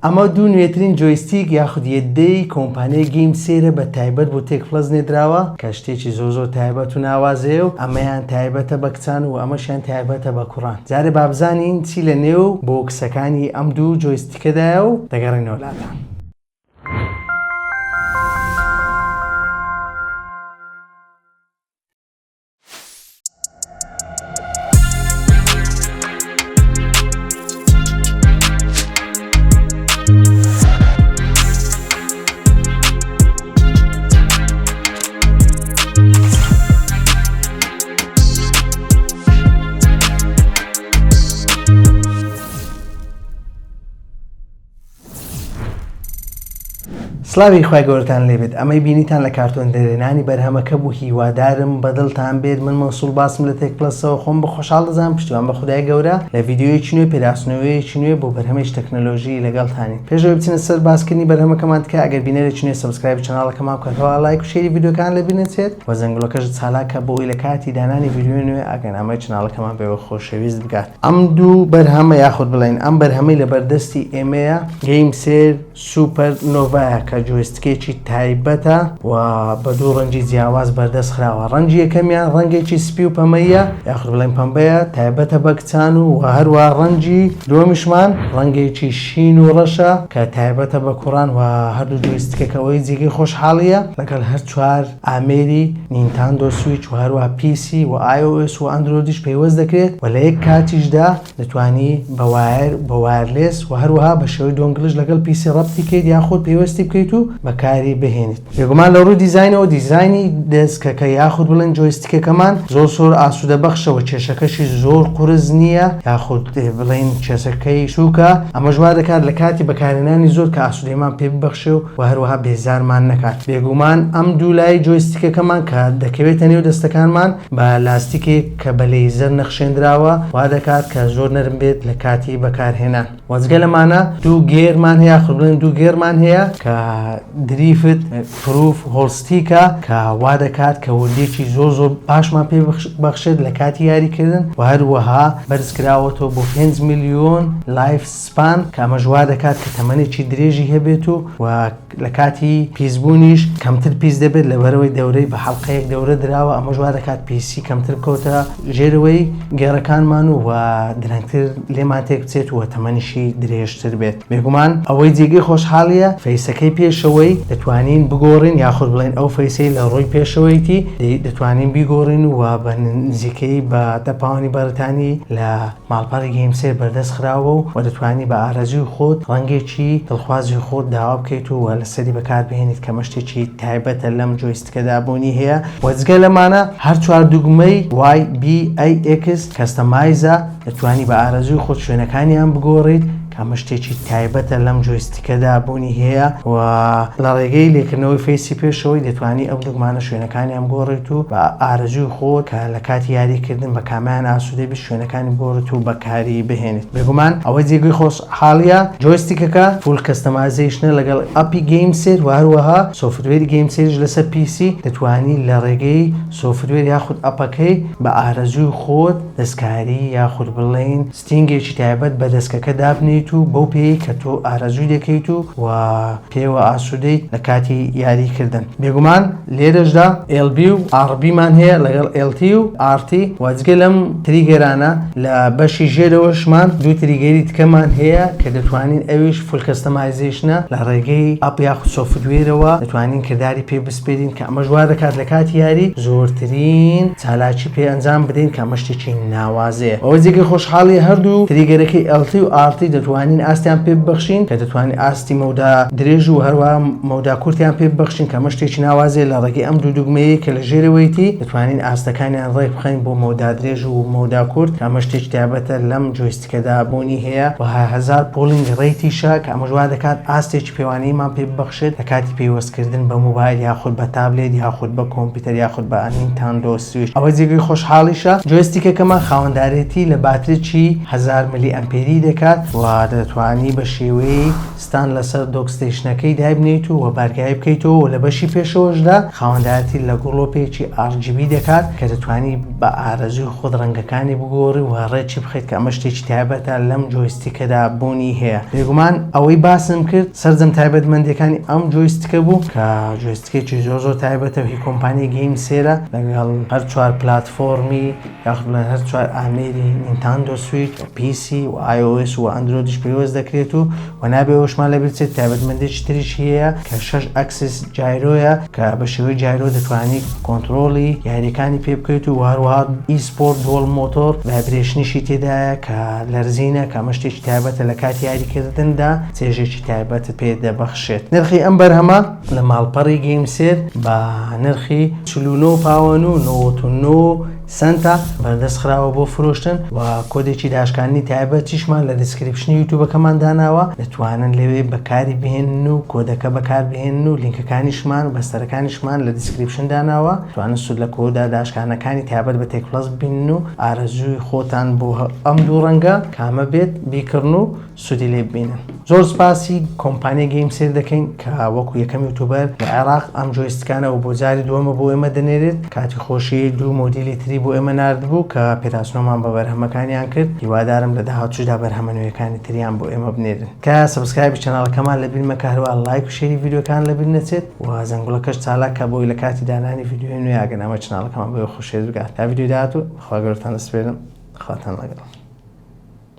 ئەمە دوو نوێترین جۆیستیک یاخود یەدەی کۆمپانیای گەیم سێرە بە تایبەت بۆ تێکفڵەز نێدراوە کە شتێکی زۆر تایبەت و ناوازەیە و ئەمەیان تایبەتە بە کچان و ئەمەشیان تایبەتە بە کوڕان. جارێ بابزانین چی لە نێو بۆکسەکانی ئەم دوو جۆیستیکەدایە و دەگەڕێنەوە لاتان. سلاوی خوای گەورەتان لێبێت. ئەمەی بینیتان لە کارتۆن دەرێنانی بەرهەمەکە بوو. هیوادارم بەدڵتان بێت من مەسوول باسم لە تێکپڵەسەوە خۆم بە خۆشحاڵ دەزانم پشتیوان بە خودای گەورە لە ڤیدیۆیەکی نوێ پێداسنەوەیەکی نوێ بۆ بەرهەمێکی تەکنۆلۆژی لەگەڵتانین. پێشەوەی بچینە سەر باسکردنی بەرهەمەکەمان تکە ئەگەر بینەرێکی نوێ سەبسکرایب چەناڵەکەمان بکەنەوە، لایک و شێری ڤیدیۆکان لە بینێت و زەنگۆڵەکەش چالاکە بۆ ئەوەی لە کاتی دانانی ڤیدیۆ نوێ ئاگەنامەی چەناڵەکەمان بێەوە خۆشەویست بگات. ئەم دوو بەرهەمە یاخود بڵین ئەم بەرهەمەی لە بەردەستی ئێمەیە گەیم سێر سوپەر نۆڤایە کە جۆیستیکێکی تایبەتە و بە دوو ڕەنگی جیاواز بەردەست خراوە. ڕەنگی یەکەمیان ڕەنگێکی سپی و پەمەیە یاخود بڵین پەمبەیە تایبەتە بە کچان و هەروە ڕەنگی دووەمیشمان ڕەنگێکی شین و ڕەشە کە تایبەتە بە کوڕان و هەردوو جۆیستیکەکەوەی جێگەی خۆشحاڵیە لەگەڵ هەر چوار ئامێری نینتاندۆ سویچ و هەروە پیسی و iOS و ئەندرۆیدیش پێوەست دەکرێت و لە یەک کاتیشدا دەتوانی بە وایرلێس و هەروەها بە شێوەی دۆنگلش لەگەڵ پیسی ڕەبتی بکەیت یاخود پێوەستی بکەیت و بەکاری بهێنیت. بێگومان لە ڕووی دیزاینەوە دیزاینی دەستکەکە یاخود بڵێن جۆیستیکەکەمان زۆر ئاسوودە بەخشەوە، کێشەکەشی زۆر قورس نییە یاخود بڵێن کێشەکەی شوکە. ئەمە ژوار دەکات لە کاتی بەکارهێنانی زۆر کە ئاسوودەیمان پێ ببەخشێ و هەروەها بێزارمان نەکات. بێگومان ئەم دوو لای جۆیستیکەکەمان کە دەکەوێتە نێو دەستەکانمان بە لاستیکێک کە بە لەیزەر نەخشێنراوە وا دەکات کە زۆر نەرم بێت لە کاتی بەکارهێنان. وەجگە لەمانە دوو گێرمان هەیە یاخود بڵێن دوو گێرمان هەیە کە دریفت پروف هۆڵستیکە کە وا دەکات کە وردێکی زۆر باشمان پێ بەخشێت لە کاتی یاریکردن و هەروەها بەرزکراوەتەوە بۆ 5 میلیۆن لایف سپان کە ئەمە ژوا دەکات کە تەمەنێکی درێژی هەبێت و لە کاتی پیسبوونیش کەمتر پیس دەبێت لەبەرەوەی دەورەی بە حەڵقەیەک دەورە دراوە. ئەمە ژوا دەکات پیسی کەمتر بکەوتە ژێرەوەی گێڕەکانمان و درەنگتر لێمان تێک بچێت و تەمەنیشی درێژتر بێت. بێگومان ئەوەی جێگەی خۆشحاڵیە فەیسەکەی پێشەوەی دەتوانین بگۆڕین یاخود بڵێن ئەو فەیسەی لە ڕۆی پێشەوەیتی دەتوانین بیگۆڕین و بە نزیکەی بە دەپاوانی بەرتانی لە ماڵپەڕی گەیم سێر بەردەست خراوە و دەتوانی بە ئارەزوی خۆت ڕەنگێکی دڵخوازی خۆت داوا بکەیت و لەسەری بەکار بهێنیت کە مەشتێکی تایبەتە لەم جۆیستیکەدا بوونی هەیە. وەجگە لەمانە هەر چوار دوگمەی YBAX کەستەمایزە دەتوانی بە ئارەزوی خۆت شوێنەکانیان بگۆڕیت کە شتێکی تایبەتە لەم جۆیستیکەدا بوونی هەیە و لە ڕێگەی لێکردنەوەی فەیسی پێشەوەی دەتوانی ئەو دوگمانە شوێنەکانیان بگۆڕیت و بە ئارەزوی خۆت کە لە کاتی یاریکردن بە کامیان ئاسوودەی بێت شوێنەکانی بگۆڕیت و بەکاری بهێنیت. بێگومان ئەوە جێگەی خۆشحاڵیە جۆیستیکەکە فول کەستەمایزیشنە لەگەڵ ئەپی گەیم سێر و هەروەها سۆفتوێری گەیم سێریش لەسەر پیسی دەتوانی لە ڕێگەی سۆفتوێر یاخود ئەپەکەی بە ئارەزوی خۆت دەستکاری یاخود بڵێن ستینگێکی تایبەت بە دەستکەکە دابنیت و بەو پێی کە تۆ ئارەزووی دەکەیت و پێوە ئاسوودەی لە کاتی یاریکردن. بێگومان لێرەشدا LB و RBمان هەیە لەگەڵ LT و RT. وەجگە لەم تریگەرانە لە بەشی ژێرەوەشمان دوو تریگەری تکەمان هەیە کە دەتوانین ئەویش فول کەستەمایزیشنە لە ڕێگەی ئەپ یاخود سۆفتوێرەوە دەتوانین کردداری پێ بسپێرین کە ئەمە ژوار دەکات لە کاتی یاری زۆرترین چالاکی پێ ئەنجام بدەین کە ئەمە شتێکی ناوازەیە. ئەوە جێگەی خۆشحاڵی هەردوو تریگەرەکەی LT و RT دەتوانین ئاستیان پێ ببەخشین کە دەتوانین ئاستی مەودا درێژ و هەروە مەودا کورتیان پێ ببەخشین کە ئەمە شتێکی ناوازەیە لە ڕێگەی ئەم دوو دوگمەیە کە لە ژێرەوەیتی دەتوانین ئاستەکانیان ڕێک بخەین بۆ مەودا درێژ و مەودا کورت کە ئەمە شتێکی تایبەتە لەم جۆیستیکەدا بوونی هەیە و 1000 پۆلینگ ڕێیتیشە کە ئەمە ژوا دەکات ئاستێکی پێوانەیەمان پێ ببەخشێت لە کاتی پێوەستکردن بە موبایل یاخود بە تابلێت یاخود بە کۆمپیوتەر یاخود بە نینتاندۆ سویچ. ئەوە جێگەی خۆشحاڵیشە. جۆیستیکەکەمان خاوەندارێتی لە باتریی 1000 ملی ئەمپێری دەکات و وا دەتوانی بە شێوەیەی ستان لەسەر دۆکستیشنەکەی دابنیت و بارگای بکەیتەوە لە بەشی پێشەوەشدا خاوەندایەتی لە گوڵۆپێکی RGB دەکات کە دەتوانی بە ئارەزوی خۆت ڕەنگەکانی بگۆڕی و ڕێکی بخیت کە ئەمە شتێکی تایبەتە لەم جۆیستیکەدا بوونی هەیە. بێگومان ئەوەی باسم کرد سەرجەم تایبەتمەندیەکانی ئەم جۆیستیکە بوو کە جۆیستیکێکی زۆر تایبەتە هی کۆمپانیای گەیم سێرە لەگەڵ هەر چوار پلاتفۆرمی یاخود لە هەر چوار ئامێری نینتاندۆ سویچ PC و iOS و ئەندرۆیدش پێوەست دەکرێت و نابێ ئەوشمان لەبێت تایبەتمەندێکی تریش هەیە کە 6 ئەکسس جایرۆیە کە بە شێوەی جایرۆ دەتوانیت کۆنتترۆلی یاریەکانی پێ بکەیت و هەروەها ئیسپۆرت دۆڵ مۆتۆر ڤایبرێشنیشی تێدایە کە لەرزینە کە ئەمە شتێکی تایبەتە لە کاتی یاریکردندا چێژێکی تایبەتت پێ دەبەخشێت. نرخی ئەم بەرهەمە لە ماڵپەڕی گەیمسێر بە نرخی 49 پاوەن و 99 سنتە بەردەستخراوە بۆ فرۆشتن و کۆدێکی داشکانی تایبەتیشمان لە دیسکریپشنی یوتیوبەکەمان داناوە دەتوانن لەوێ بەکاری بهێنن و کۆدەکە بەکار بهێنن و لینکەکانیشمان و بەستەرەکانیشمان لە دیسکریپشن داناوە توانن سود لە کۆدا داشکانەکانی تایبەت بە تێکپڵەس بین و ئارەزووی خۆتان بۆ ئەم دوو ڕەنگە کامە بێت بیکردن و سودی لێ ببینن. زۆر سپاسی کۆمپانیای گەیمسێر دەکەین کە وەکو یەکەم یوتیوبەر لە عێراق ئەم جۆیستیکانە و بۆ جاری دووەمە بۆ ئێمە دەنێرێت کاتی خۆشی دوو مۆدیلی تری بۆ ئێمە ناردبوو کە پێراسنۆمان بە بەرهەمەکانیان کرد. هیوادارم لە داهاتوودا بەرهەمەنوێیەکانی تریان بۆ ئێمە بنێرن کە سەبسکرایب چەناڵەکەمان لەبیر مەکە هەروە لایک و شێری ڤیدیۆکان لەبیر نەچێت و زەنگوڵەکەش چالاک کە بۆی لە کاتی دانانی ڤیدیۆی نوێ ئاگەنامە چەناڵەکەمان بۆ خۆشێت بگات. تا ڤیدیۆ داهاتوو خوا گەورەتان دەسپێرم. خواتان لەگەڵ.